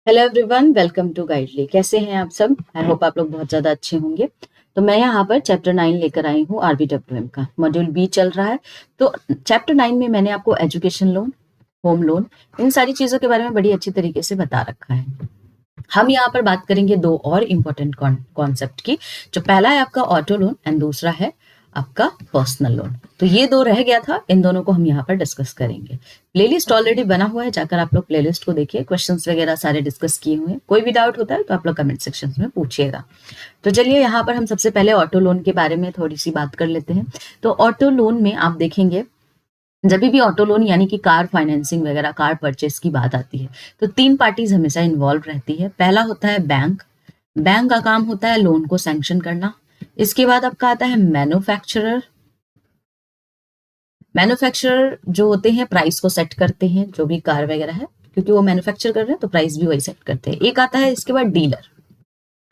Hello everyone, welcome to Guidely. कैसे हैं आप सब? आई होप आप लोग बहुत ज़्यादा अच्छे होंगे। तो मैं यहाँ पर चैप्टर 9 लेकर आई हूँ। RBWM का मॉड्यूल बी चल रहा है। तो चैप्टर 9 में मैंने आपको एजुकेशन लोन, होम लोन, इन सारी चीज़ों के बारे में बड़ी अच्छी तरीके से बता रखा है। हम यहाँ पर बात करेंगे दो और इम्पोर्टेंट कॉन्सेप्ट की। जो पहला है आपका ऑटो लोन एंड दूसरा है आपका पर्सनल लोन। तो ये दो रह गया था, इन दोनों को हम यहाँ पर डिस्कस करेंगे। प्लेलिस्ट ऑलरेडी बना हुआ है, जाकर आप लोग प्लेलिस्ट को देखिए। क्वेश्चंस वगैरह सारे डिस्कस किए हुए हैं। कोई भी डाउट होता है तो आप लोग कमेंट सेक्शन में पूछिएगा। तो चलिए यहाँ पर हम सबसे पहले ऑटो लोन के बारे में थोड़ी सी बात कर लेते हैं। तो ऑटो लोन में आप देखेंगे, जब भी ऑटो लोन यानी कि कार फाइनेंसिंग वगैरह, कार परचेस की बात आती है तो तीन पार्टीज हमेशा इन्वॉल्व रहती है। पहला होता है बैंक। बैंक का काम होता है लोन को सैंक्शन करना। इसके बाद आपका आता है मैन्युफैक्चरर। मैन्युफैक्चरर जो होते हैं प्राइस को सेट करते हैं, जो भी कार वगैरह है, क्योंकि वो मैन्युफैक्चर कर रहे हैं तो प्राइस भी वही सेट करते हैं। एक आता है इसके बाद डीलर।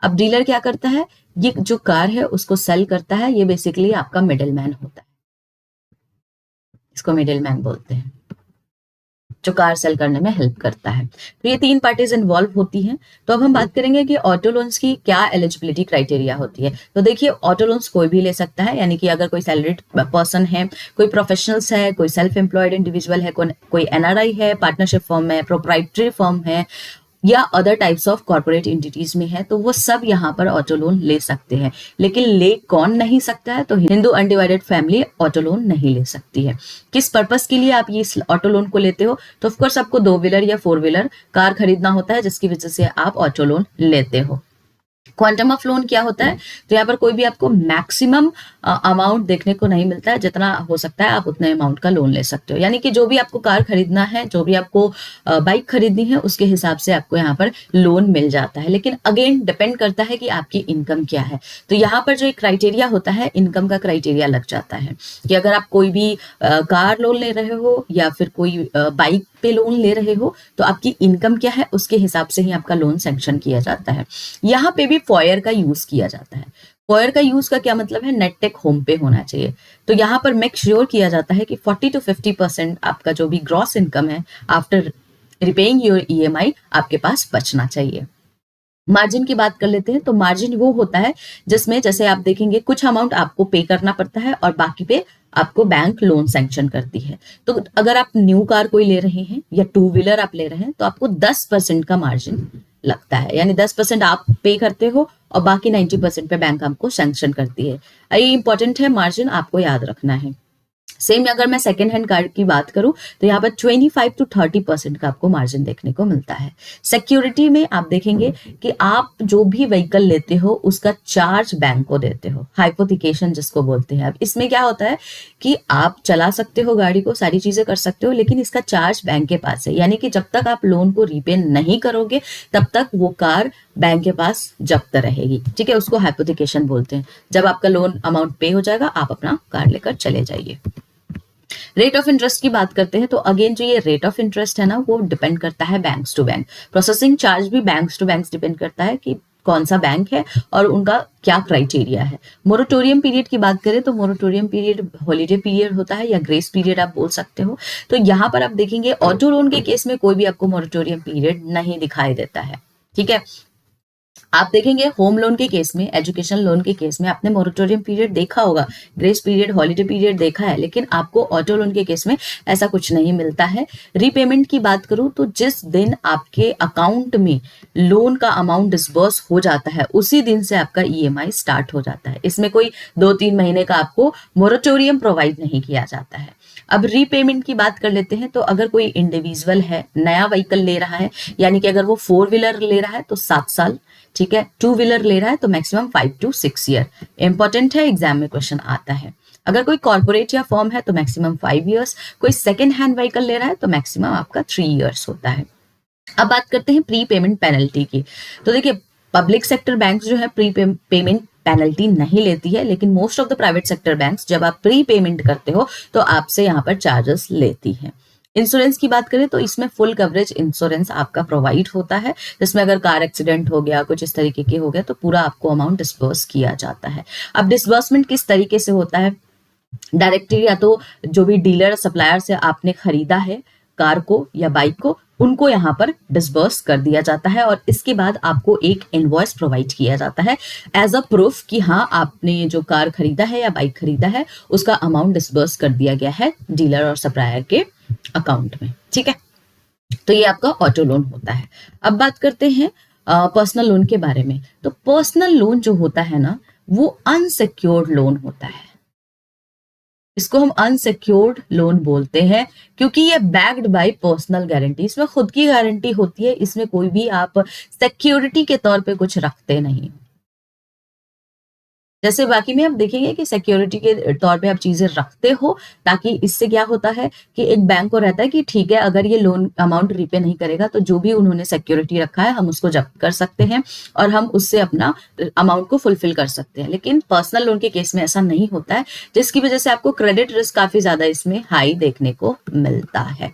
अब डीलर क्या करता है? ये जो कार है उसको सेल करता है। ये बेसिकली आपका मिडिल मैन होता है, इसको मिडिल मैन बोलते हैं, जो कार सेल करने में हेल्प करता है। तो ये तीन पार्टीज इन्वॉल्व होती हैं। तो अब हम बात करेंगे कि ऑटो लोन्स की क्या एलिजिबिलिटी क्राइटेरिया होती है। तो देखिए, ऑटो लोन्स कोई भी ले सकता है, यानी कि अगर कोई सैलरीड पर्सन है, कोई प्रोफेशनल्स है, कोई सेल्फ एम्प्लॉयड इंडिविजुअल है, कोई NRI है, पार्टनरशिप फर्म है, प्रोप्राइटरी फर्म है, या other types of corporate entities में है, तो वो सब यहाँ पर ऑटो लोन ले सकते हैं। लेकिन ले कौन नहीं सकता है? तो Hindu undivided family auto loan नहीं ले सकती है। किस पर्पस के लिए आप ये ऑटो लोन को लेते हो? तो ऑफकोर्स आपको 2 व्हीलर या 4 व्हीलर कार खरीदना होता है, जिसकी वजह से आप ऑटो लोन लेते हो। क्वांटम ऑफ लोन क्या होता है? तो यहाँ पर कोई भी आपको मैक्सिमम अमाउंट देखने को नहीं मिलता है। जितना हो सकता है आप उतने अमाउंट का लोन ले सकते हो। यानी कि जो भी आपको कार खरीदना है, जो भी आपको बाइक खरीदनी है, उसके हिसाब से आपको यहाँ पर लोन मिल जाता है। लेकिन अगेन डिपेंड करता है कि आपकी इनकम क्या है। तो यहाँ पर जो एक क्राइटेरिया होता है, इनकम का क्राइटेरिया लग जाता है कि अगर आप कोई भी कार लोन ले रहे हो या फिर कोई बाइक पे लोन ले रहे हो, तो आपकी इनकम क्या है उसके हिसाब से ही आपका लोन सैंक्शन किया जाता है। यहाँ पे भी फॉयर का यूज किया जाता है। फॉयर का यूज का क्या मतलब है? नेट टेक होम पे होना चाहिए। तो यहाँ पर मेक श्योर किया जाता है कि 40 to 50% आपका जो भी ग्रॉस इनकम है आफ्टर रिपेइंग योर EMI आपके पास बचना चाहिए। मार्जिन की बात कर लेते हैं। तो मार्जिन वो होता है जिसमें, जैसे आप देखेंगे, कुछ अमाउंट आपको पे करना पड़ता है और बाकी पे आपको बैंक लोन सैंक्शन करती है। तो अगर आप न्यू कार कोई ले रहे हैं या 2 व्हीलर आप ले रहे हैं, तो आपको 10% का मार्जिन लगता है। यानी 10% आप पे करते हो और बाकी 90% पे बैंक आपको सैंक्शन करती है। ये इंपॉर्टेंट है, मार्जिन आपको याद रखना है। सेम अगर मैं सेकेंड हैंड कार की बात करूं तो यहाँ पर 25 to 30% का आपको मार्जिन देखने को मिलता है। सिक्योरिटी में आप देखेंगे कि आप जो भी व्हीकल लेते हो उसका चार्ज बैंक को देते हो, हाइपोथिकेशन जिसको बोलते हैं। अब इसमें क्या होता है कि आप चला सकते हो गाड़ी को, सारी चीजें कर सकते हो, लेकिन इसका चार्ज बैंक के पास है। यानी कि जब तक आप लोन को रीपे नहीं करोगे तब तक वो कार बैंक के पास जब्त रहेगी। ठीक है, उसको हाइपोथिकेशन बोलते हैं। जब आपका लोन अमाउंट पे हो जाएगा, आप अपना कार लेकर चले जाइए। रेट ऑफ इंटरेस्ट की बात करते हैं। तो अगेन जो ये रेट ऑफ इंटरेस्ट है ना, वो डिपेंड करता है banks to bank. Processing charge भी बैंक्स टू बैंक्स डिपेंड करता है कि कौन सा बैंक है और उनका क्या क्राइटेरिया है। मोरेटोरियम पीरियड की बात करें तो मोरेटोरियम पीरियड हॉलीडे पीरियड होता है या ग्रेस पीरियड आप बोल सकते हो। तो यहाँ पर आप देखेंगे ऑटो लोन के केस में कोई भी आपको मोरेटोरियम पीरियड नहीं दिखाई देता है। ठीक है, आप देखेंगे होम लोन के केस में, एजुकेशन लोन के केस में आपने मोरेटोरियम पीरियड देखा होगा, ग्रेस पीरियड, हॉलीडे पीरियड देखा है, लेकिन आपको ऑटो लोन के केस में ऐसा कुछ नहीं मिलता है। रीपेमेंट की बात करूं तो जिस दिन आपके अकाउंट में लोन का अमाउंट डिसबर्स हो जाता है उसी दिन से आपका EMI स्टार्ट हो जाता है। इसमें कोई 2-3 महीने का आपको मोरेटोरियम प्रोवाइड नहीं किया जाता है। अब रीपेमेंट की बात कर लेते हैं। तो अगर कोई इंडिविजुअल है, नया व्हीकल ले रहा है, यानी कि अगर वो 4 व्हीलर ले रहा है तो 7 साल, ठीक है, 2 व्हीलर ले रहा है तो मैक्सिमम 5 to 6 ईयर। इंपॉर्टेंट है, एग्जाम में क्वेश्चन आता है। अगर कोई कॉर्पोरेट या फर्म है तो मैक्सिमम 5 ईयर्स। कोई सेकेंड हैंड व्हीकल ले रहा है तो मैक्सिमम आपका 3 ईयर्स होता है। अब बात करते हैं प्री पेमेंट पेनल्टी की। तो देखिए, पब्लिक सेक्टर बैंक्स जो है प्री पेमेंट पेनल्टी नहीं लेती है, लेकिन most of the private sector banks जब आप प्री पेमेंट करते हो तो आपसे यहाँ पर चार्जेस लेती है। इंश्योरेंस की बात करें तो इसमें फुल कवरेज इंश्योरेंस आपका प्रोवाइड होता है, जिसमें अगर कार एक्सीडेंट हो गया, कुछ इस तरीके के हो गया, तो पूरा आपको अमाउंट डिस्बर्स किया जाता है। अब डिस्बर्समेंट किस तरीके से होता है? डायरेक्टली या तो जो भी डीलर सप्लायर से आपने खरीदा है कार को या बाइक को, उनको यहाँ पर डिसबर्स कर दिया जाता है और इसके बाद आपको एक इनवॉइस प्रोवाइड किया जाता है एज अ प्रूफ कि हाँ आपने जो कार खरीदा है या बाइक खरीदा है उसका अमाउंट डिसबर्स कर दिया गया है डीलर और सप्लायर के अकाउंट में। ठीक है, तो ये आपका ऑटो लोन होता है। अब बात करते हैं पर्सनल लोन के बारे में। तो पर्सनल लोन जो होता है ना वो अनसिक्योर्ड लोन होता है। इसको हम अनसिक्योर्ड लोन बोलते हैं क्योंकि ये बैक्ड बाय पर्सनल गारंटी, इसमें खुद की गारंटी होती है, इसमें कोई भी आप सिक्योरिटी के तौर पे कुछ रखते नहीं। जैसे बाकी में आप देखेंगे कि सिक्योरिटी के तौर पे आप चीजें रखते हो ताकि इससे क्या होता है कि एक बैंक को रहता है कि ठीक है अगर ये लोन अमाउंट रीपे नहीं करेगा तो जो भी उन्होंने सिक्योरिटी रखा है हम उसको जब्त कर सकते हैं और हम उससे अपना अमाउंट को फुलफिल कर सकते हैं। लेकिन पर्सनल लोन के केस में ऐसा नहीं होता है, जिसकी वजह से आपको क्रेडिट रिस्क काफी ज्यादा इसमें हाई देखने को मिलता है।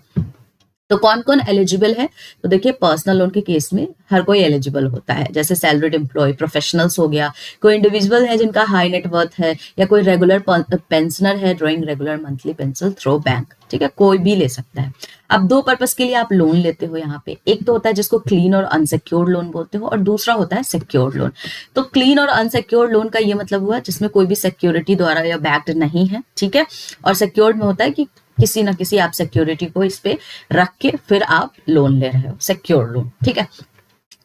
तो कौन कौन एलिजिबल है? तो देखिए पर्सनल लोन के केस में हर कोई एलिजिबल होता है, जैसे सैलरीड एम्प्लॉय, प्रोफेशनल्स हो गया, कोई इंडिविजुअल है जिनका हाई नेटवर्थ है, या कोई रेगुलर पेंशनर है drawing regular monthly pension through bank. ठीक है, कोई भी ले सकता है। अब दो पर्पस के लिए आप लोन लेते हो यहाँ पे, एक तो होता है जिसको क्लीन और अनसिक्योर्ड लोन बोलते हो और दूसरा होता है सिक्योर्ड लोन। तो क्लीन और अनसिक्योर्ड लोन का ये मतलब हुआ जिसमें कोई भी सिक्योरिटी द्वारा या बैक्ड नहीं है। ठीक है, और सिक्योर्ड में होता है कि किसी ना किसी आप सिक्योरिटी को इस पे रख के फिर आप लोन ले रहे हो, सिक्योर लोन। ठीक है,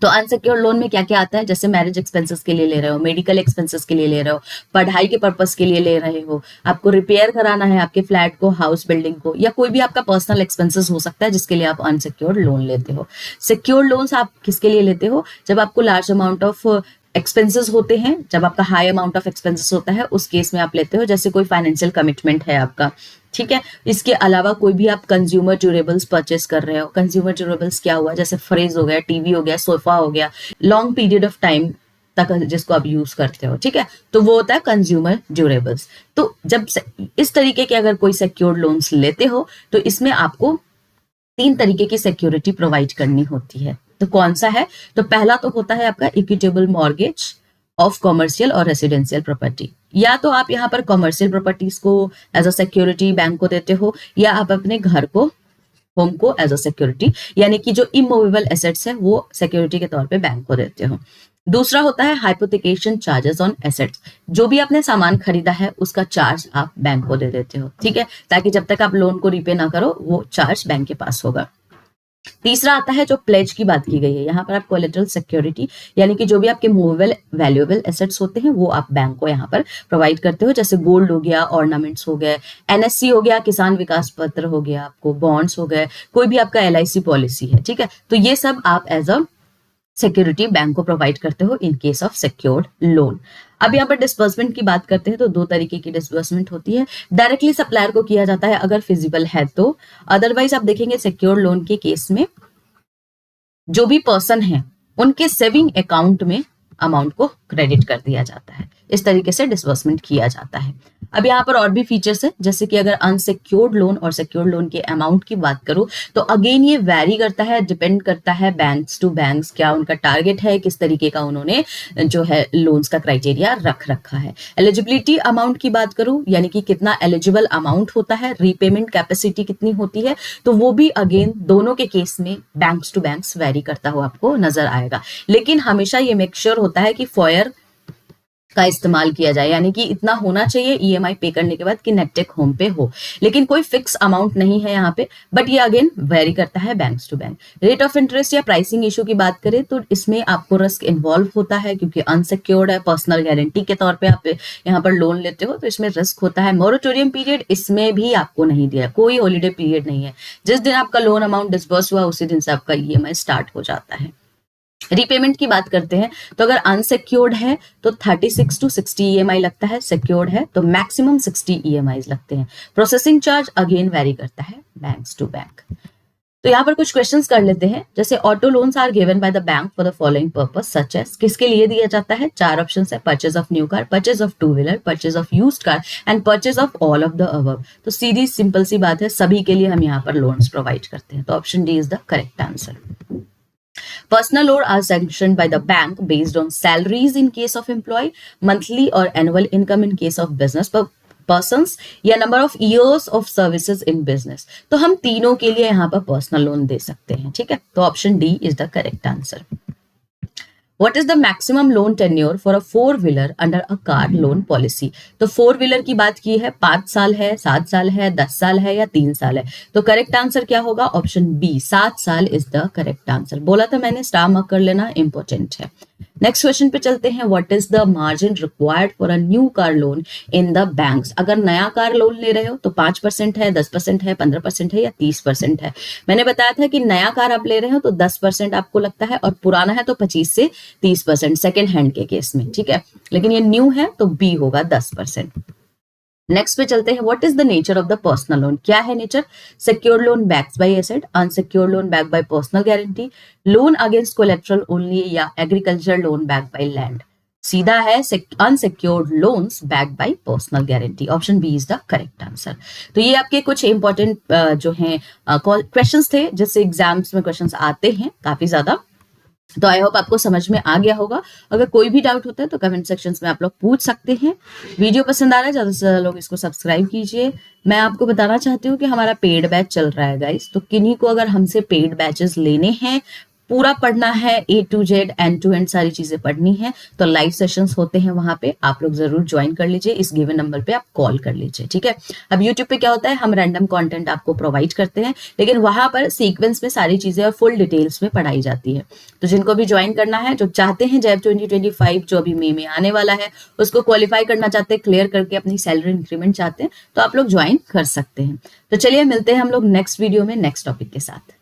तो अनसिक्योर लोन में क्या क्या आता है, जैसे मैरिज एक्सपेंसेस के लिए ले रहे हो, मेडिकल एक्सपेंसेस के लिए ले रहे हो, पढ़ाई के पर्पस के लिए ले रहे हो, आपको रिपेयर कराना है आपके फ्लैट को, हाउस बिल्डिंग को, या कोई भी आपका पर्सनल एक्सपेंसेस हो सकता है जिसके लिए आप अनसिक्योर्ड लोन लेते हो। सिक्योर लोन्स आप किसके लिए लेते हो? जब आपको लार्ज अमाउंट ऑफ एक्सपेंसेस होते हैं, जब आपका हाई अमाउंट ऑफ एक्सपेंसेस होता है उस केस में आप लेते हो, जैसे कोई फाइनेंशियल कमिटमेंट है आपका। ठीक है, इसके अलावा कोई भी आप कंज्यूमर ड्यूरेबल्स परचेस कर रहे हो। कंज्यूमर ड्यूरेबल्स क्या हुआ, जैसे फ्रिज हो गया, टीवी हो गया, सोफा हो गया, लॉन्ग पीरियड ऑफ टाइम तक जिसको आप यूज करते हो। ठीक है, तो वो होता है कंज्यूमर ड्यूरेबल्स। तो जब इस तरीके के अगर कोई सिक्योर्ड लोन्स लेते हो तो इसमें आपको 3 तरीके की सिक्योरिटी प्रोवाइड करनी होती है। तो कौन सा है? तो पहला तो होता है आपका इक्विटेबल मॉर्गेज ऑफ कॉमर्शियल और रेसिडेंशियल प्रॉपर्टी। या तो आप यहाँ पर कॉमर्शियल प्रॉपर्टीज को एज अ सिक्योरिटी बैंक को देते हो, या आप अपने घर को, होम को एज अ सिक्योरिटी, यानी कि जो इमूवेबल एसेट्स है वो सिक्योरिटी के तौर पे बैंक को देते हो। दूसरा होता है हाइपोथिकेशन चार्जेस ऑन एसेट्स, जो भी आपने सामान खरीदा है उसका चार्ज आप बैंक को दे देते हो। ठीक है, ताकि जब तक आप लोन को रीपे ना करो वो चार्ज बैंक के पास होगा। तीसरा आता है जो प्लेज की बात की गई है, यहाँ पर आप कोलेटरल सिक्योरिटी, यानी कि जो भी आपके मूवेबल वैल्यूएबल एसेट्स होते हैं वो आप बैंक को यहाँ पर प्रोवाइड करते हो, जैसे गोल्ड हो गया, ऑर्नामेंट्स हो गए, एनएससी हो गया, किसान विकास पत्र हो गया, आपको बॉन्ड्स हो गए, कोई भी आपका एलआईसी पॉलिसी है। ठीक है, तो ये सब आप एज अ सिक्योरिटी बैंक को प्रोवाइड करते हो in case of secured loan. अब यहाँ पर डिस्बर्समेंट की बात करते हैं तो 2 तरीके की डिस्बर्समेंट होती है। डायरेक्टली सप्लायर को किया जाता है अगर फिजिबल है तो, अदरवाइज आप देखेंगे सिक्योर्ड लोन के केस में जो भी पर्सन है उनके सेविंग अकाउंट में अमाउंट को क्रेडिट कर दिया जाता है। इस तरीके से डिसबर्समेंट किया जाता है। अब यहाँ पर और भी फीचर्स है, जैसे कि अगर अनसिक्योर्ड लोन और सिक्योर्ड लोन के अमाउंट की बात करूं तो अगेन ये वैरी करता है, डिपेंड करता है बैंक्स टू बैंक्स, क्या उनका टारगेट है, किस तरीके का उन्होंने जो है लोन्स का क्राइटेरिया रख रखा है। एलिजिबिलिटी अमाउंट की बात करूं, यानी कि कितना एलिजिबल अमाउंट होता है, रीपेमेंट कैपेसिटी कितनी होती है, तो वो भी अगेन दोनों के केस में बैंक्स टू बैंक्स वैरी करता हुआ आपको नजर आएगा। लेकिन हमेशा ये मेक श्योर होता है कि फॉयर का इस्तेमाल किया जाए, यानी कि इतना होना चाहिए ईएमआई पे करने के बाद कि नेट टेक होम पे हो। लेकिन कोई फिक्स अमाउंट नहीं है यहाँ पे, बट ये अगेन वेरी करता है banks to bank. Rate of interest या प्राइसिंग इशू की बात करें तो इसमें आपको रिस्क इन्वॉल्व होता है क्योंकि अनसिक्योर्ड है, पर्सनल गारंटी के तौर पे आप यहाँ पर लोन लेते हो तो इसमें रिस्क होता है। मोरेटोरियम पीरियड इसमें भी आपको नहीं दिया, कोई हॉलीडे पीरियड नहीं है। जिस दिन आपका लोन अमाउंट डिसबर्स हुआ उसी दिन से आपका ईएमआई स्टार्ट हो जाता है। रीपेमेंट की बात करते हैं तो अगर अनसिक्योर्ड है तो 36 to 60 ईएमआई लगता है, सिक्योर्ड है तो मैक्सिमम 60 ईएमआई लगते हैं। प्रोसेसिंग चार्ज अगेन वेरी करता है बैंक्स टू बैंक। तो यहाँ पर कुछ क्वेश्चंस कर लेते हैं, जैसे auto loans are given by the bank for the following purpose such as, किसके लिए दिया जाता है? 4 ऑप्शंस है, purchase of new car, purchase of two wheeler, purchase of used car and purchase of all of the above. तो सीधी simple सी बात है, सभी के लिए हम यहाँ पर लोन्स प्रोवाइड करते हैं, तो option D is the correct answer. Personal loan are sanctioned by the bank based on salaries in case of employee, monthly or annual income in case of business persons या number of years of services in business. तो हम तीनों के लिए यहाँ पर personal loan दे सकते हैं, ठीक है। तो option D is the correct answer. What is the maximum loan tenure for a four-wheeler under a car loan policy? तो फोर व्हीलर की बात की है, 5 साल है, 7 साल है, 10 साल है या 3 साल है। तो करेक्ट आंसर क्या होगा? ऑप्शन बी, 7 साल इज द करेक्ट आंसर। बोला था मैंने, स्टार मार्क कर लेना, इंपॉर्टेंट है। नेक्स्ट क्वेश्चन पे चलते हैं। What is the margin required for a new car loan in the banks? अगर नया कार लोन ले रहे हो तो 5% है, 10% है, 15% है या 30% है। मैंने बताया था कि नया कार आप ले रहे हो तो 10% आपको लगता है और पुराना है तो 25 से 30% सेकेंड हैंड के केस में, ठीक है। लेकिन ये न्यू है तो बी होगा 10%। नेक्स्ट पे चलते हैं। What is the nature of the personal loan? क्या है nature? Secured loan backed by asset, unsecured loan backed by personal guarantee, loan against collateral only या agriculture loan backed by land. सीधा है unsecured loans backed by personal guarantee. Option B is the correct answer. तो ये आपके कुछ important जो हैं questions थे जिससे एग्जाम्स में क्वेश्चंस आते हैं काफी ज्यादा। तो आई होप आपको समझ में आ गया होगा। अगर कोई भी डाउट होता है तो कमेंट सेक्शंस में आप लोग पूछ सकते हैं। वीडियो पसंद आ रहा है ज्यादा से ज्यादा लोग इसको सब्सक्राइब कीजिए। मैं आपको बताना चाहती हूँ कि हमारा पेड बैच चल रहा है गाइस, तो किन्हीं को अगर हमसे पेड बैचेस लेने हैं, पूरा पढ़ना है, A to Z end to end सारी चीजें पढ़नी है, तो लाइव सेशंस होते हैं वहां पे, आप लोग जरूर ज्वाइन कर लीजिए। इस गिवन नंबर पे आप कॉल कर लीजिए, ठीक है। अब यूट्यूब पे क्या होता है, हम रैंडम कंटेंट आपको प्रोवाइड करते हैं, लेकिन वहां पर सीक्वेंस में सारी चीजें और फुल डिटेल्स में पढ़ाई जाती है। तो जिनको भी ज्वाइन करना है, जो चाहते हैं JAIIB 2025 जो अभी मई में आने वाला है उसको क्वालिफाई करना चाहते हैं, क्लियर करके अपनी सैलरी इंक्रीमेंट चाहते हैं, तो आप लोग ज्वाइन कर सकते हैं। तो चलिए मिलते हैं हम लोग नेक्स्ट वीडियो में नेक्स्ट टॉपिक के साथ।